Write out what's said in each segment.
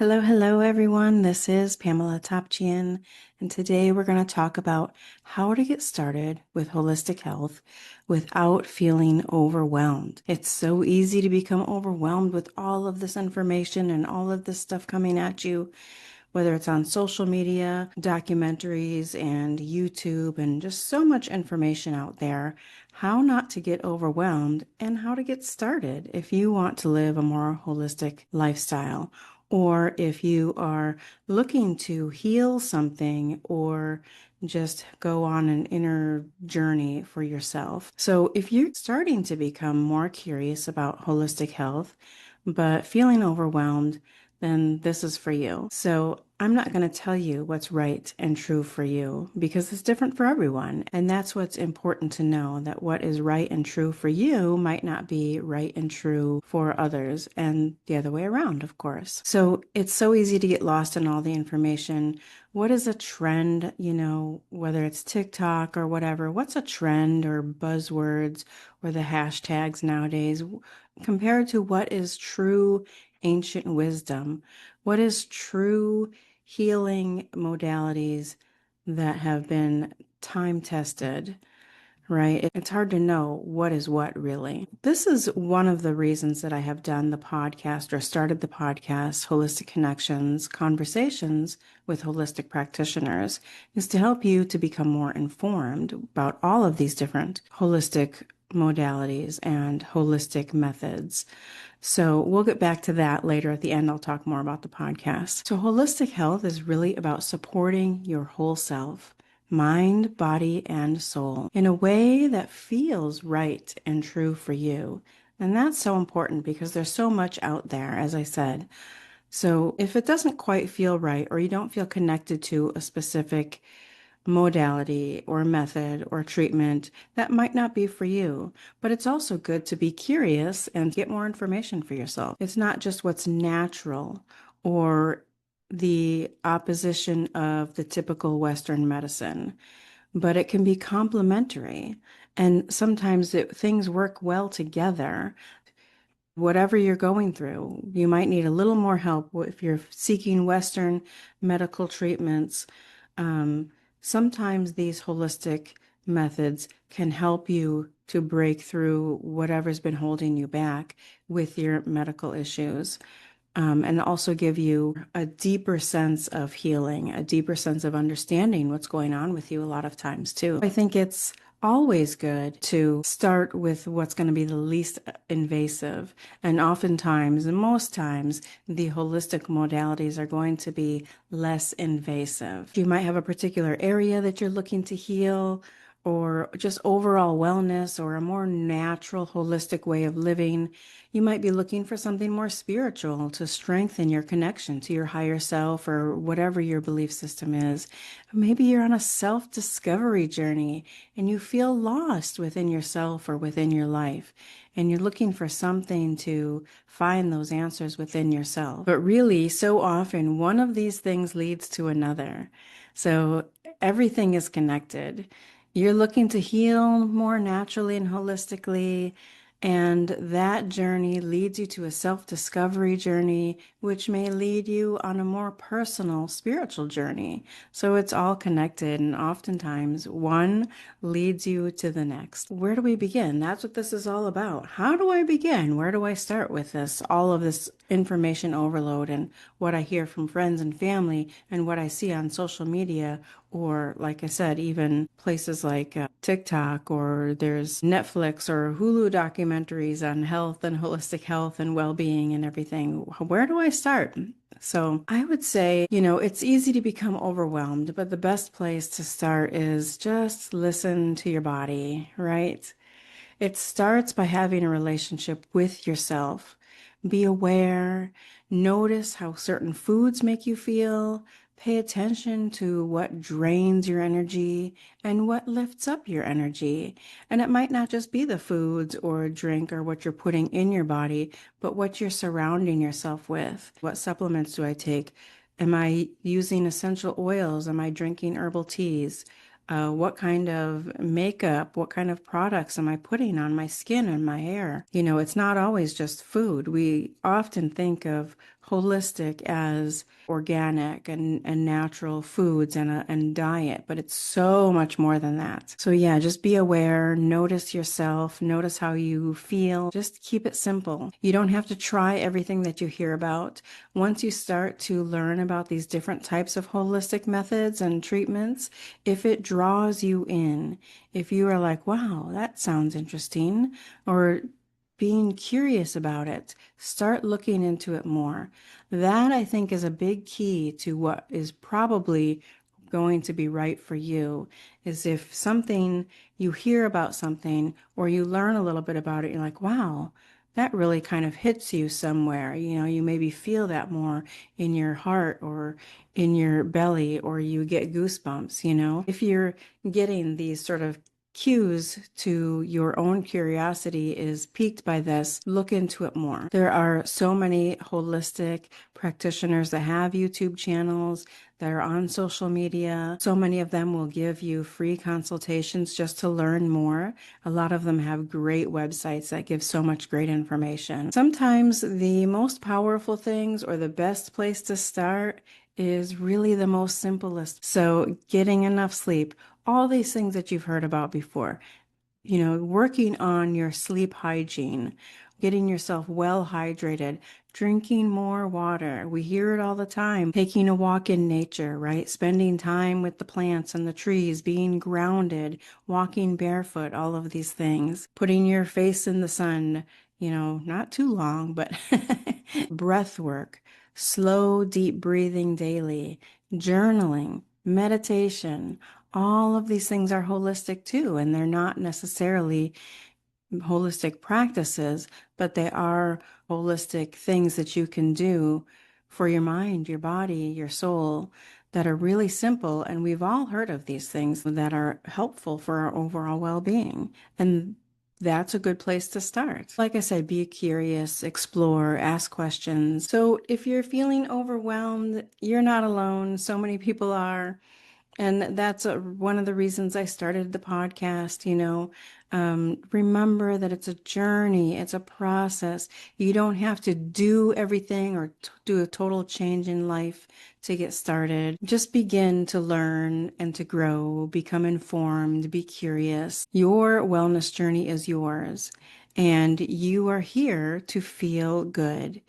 Hello, hello, everyone. This is PamelaTopjian, and today we're going to talk about how to get started with holistic health without feeling overwhelmed. It's so easy to become overwhelmed with all of this information and all of this stuff coming at you, whether it's on social media, documentaries, and YouTube, and just so much information out there. How not to get overwhelmed and how to get started if you want to live a more holistic lifestyle, or if you are looking to heal something or just go on an inner journey for yourself. So, if you're starting to become more curious about holistic health, but feeling overwhelmed, then this is for you. So, I'm not going to tell you what's right and true for you because it's different for everyone. And that's what's important to know, that what is right and true for you might not be right and true for others, and the other way around, of course. So it's so easy to get lost in all the information. What is a trend, whether it's TikTok or whatever? What's a trend or buzzwords or the hashtags nowadays compared to what is true ancient wisdom? What is true healing modalities that have been time tested, right? It's hard to know what is what really. This is one of the reasons that I have done the podcast or started the podcast, Holistic Connections, Conversations with Holistic Practitioners, is to help you to become more informed about all of these different holistic modalities and holistic methods. So we'll get back to that later at the end. I'll talk more about the podcast. So holistic health is really about supporting your whole self, mind, body, and soul in a way that feels right and true for you. And that's so important because there's so much out there, as I said. So if it doesn't quite feel right or you don't feel connected to a specific modality or method or treatment, that might not be for you. But it's also good to be curious and get more information for yourself. It's not just what's natural or the opposition of the typical Western medicine, but it can be complementary. And sometimes things work well together. Whatever you're going through, you might need a little more help if you're seeking Western medical treatments. Um, Sometimes these holistic methods can help you to break through whatever's been holding you back with your medical issues, and also give you a deeper sense of healing, a deeper sense of understanding what's going on with you a lot of times too. I think it's always good to start with what's going to be the least invasive. And oftentimes, and most times, the holistic modalities are going to be less invasive. You might have a particular area that you're looking to heal, or just overall wellness, or a more natural, holistic way of living. You might be looking for something more spiritual to strengthen your connection to your higher self or whatever your belief system is. Maybe you're on a self-discovery journey and you feel lost within yourself or within your life, and you're looking for something to find those answers within yourself. But really, so often, one of these things leads to another. So everything is connected. You're looking to heal more naturally and holistically, and that journey leads you to a self-discovery journey, which may lead you on a more personal spiritual journey. So it's all connected, and oftentimes one leads you to the next. Where do we begin? That's what this is all about. How do I begin? Where do I start with this? All of this information overload and what I hear from friends and family and what I see on social media, or like I said, even places like TikTok, or there's Netflix or Hulu documentaries on health and holistic health and well-being and everything. Where do I start? So I would say, it's easy to become overwhelmed, but the best place to start is just listen to your body, right? It starts by having a relationship with yourself. Be aware, notice how certain foods make you feel, pay attention to what drains your energy and what lifts up your energy. And it might not just be the foods or drink or what you're putting in your body, but what you're surrounding yourself with. What supplements do I take? Am I using essential oils? Am I drinking herbal teas? What kind of makeup, what kind of products am I putting on my skin and my hair? It's not always just food. We often think of holistic as organic and natural foods and diet, but it's so much more than that. So yeah, just be aware, notice yourself, notice how you feel. Just keep it simple. You don't have to try everything that you hear about. Once you start to learn about these different types of holistic methods and treatments, if it draws you in, if you are like, wow, that sounds interesting, or being curious about it, start looking into it more. That, I think, is a big key to what is probably going to be right for you, is if something, you hear about something or you learn a little bit about it, you're like, wow, that really kind of hits you somewhere. You maybe feel that more in your heart or in your belly, or you get goosebumps. If you're getting these sort of cues to your own curiosity is piqued by this, look into it more. There are so many holistic practitioners that have YouTube channels, that are on social media. So many of them will give you free consultations just to learn more. A lot of them have great websites that give so much great information. Sometimes the most powerful things, or the best place to start, is really the most simplest. So getting enough sleep, all these things that you've heard about before, working on your sleep hygiene, getting yourself well hydrated, drinking more water. We hear it all the time. Taking a walk in nature, right? Spending time with the plants and the trees, being grounded, walking barefoot, all of these things. Putting your face in the sun, not too long, but breath work, slow, deep breathing daily, journaling, meditation. All of these things are holistic too, and they're not necessarily holistic practices, but they are holistic things that you can do for your mind, your body, your soul, that are really simple. And we've all heard of these things that are helpful for our overall well-being. And that's a good place to start. Like I said, be curious, explore, ask questions. So if you're feeling overwhelmed, you're not alone. So many people are. And that's one of the reasons I started the podcast. Remember that it's a journey, it's a process. You don't have to do everything or do a total change in life to get started. Just begin to learn and to grow, become informed, be curious. Your wellness journey is yours, and you are here to feel good.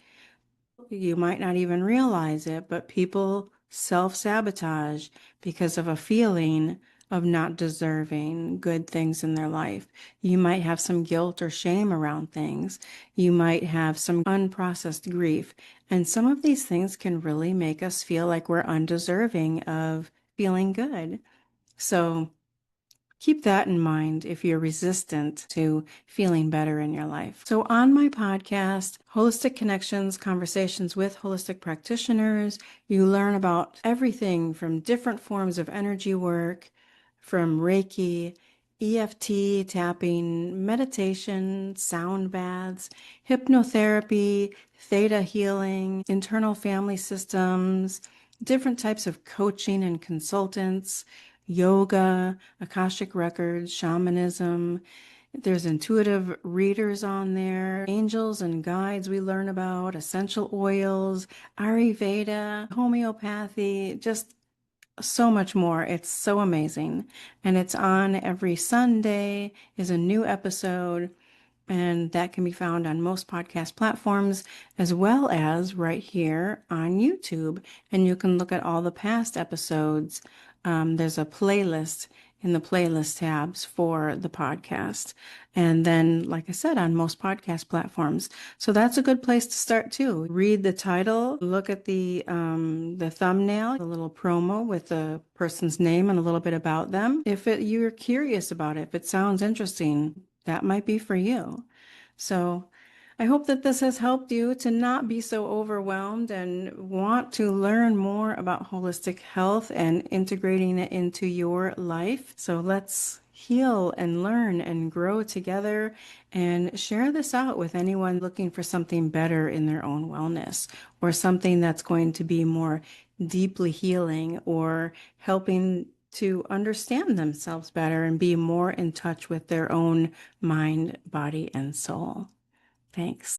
You might not even realize it, but people self-sabotage because of a feeling of not deserving good things in their life. You might have some guilt or shame around things. You might have some unprocessed grief. And some of these things can really make us feel like we're undeserving of feeling good. So keep that in mind if you're resistant to feeling better in your life. So on my podcast, Holistic Connections, Conversations with Holistic Practitioners, you learn about everything from different forms of energy work, from Reiki, EFT tapping, meditation, sound baths, hypnotherapy, theta healing, internal family systems, different types of coaching and consultants, yoga, Akashic records, shamanism. There's intuitive readers on there, angels and guides we learn about, essential oils, Ayurveda, homeopathy, just so much more. It's so amazing. And it's on every Sunday is a new episode. And that can be found on most podcast platforms, as well as right here on YouTube. And you can look at all the past episodes. There's a playlist in the playlist tabs for the podcast. And then, like I said, on most podcast platforms. So that's a good place to start too. Read the title, look at the thumbnail, the little promo with the person's name and a little bit about them. If you're curious about it, if it sounds interesting, that might be for you. So I hope that this has helped you to not be so overwhelmed and want to learn more about holistic health and integrating it into your life. So let's heal and learn and grow together, and share this out with anyone looking for something better in their own wellness, or something that's going to be more deeply healing, or helping to understand themselves better and be more in touch with their own mind, body, and soul. Thanks.